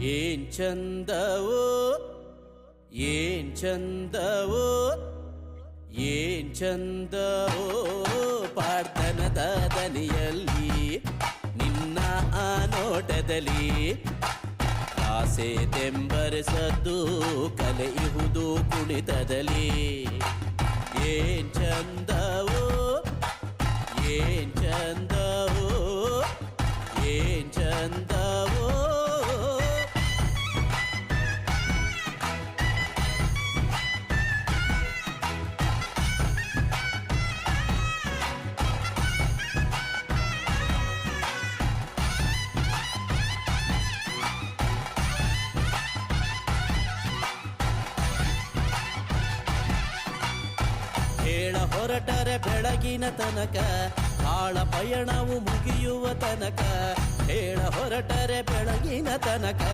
ಏನ್ ಚಂದವೋ ಏನ್ ಚಂದವೋ ಏನ್ ಚಂದವೋ ಪಾರ್ಥನದ ದನಿಯಲ್ಲಿ ನಿನ್ನ ಆ ನೋಟದಲ್ಲಿ ಆಸೆ ತೆಂಬರಿಸದ್ದು ಕಲೆಯುವುದು ಕುಣಿತದಲ್ಲಿ ಏನ್ ಚಂದವೋ ಏನ್ ಚಂದವೋ ಏನ್ ಚಂದವೋ ಹೇಳ ಹೊರಟರೆ ಬೆಳಗಿನ ತನಕ ಆಳ ಪಯಣವು ಮುಗಿಯುವ ತನಕ ಹೇಳ ಹೊರಟರೆ ಬೆಳಗಿನ ತನಕ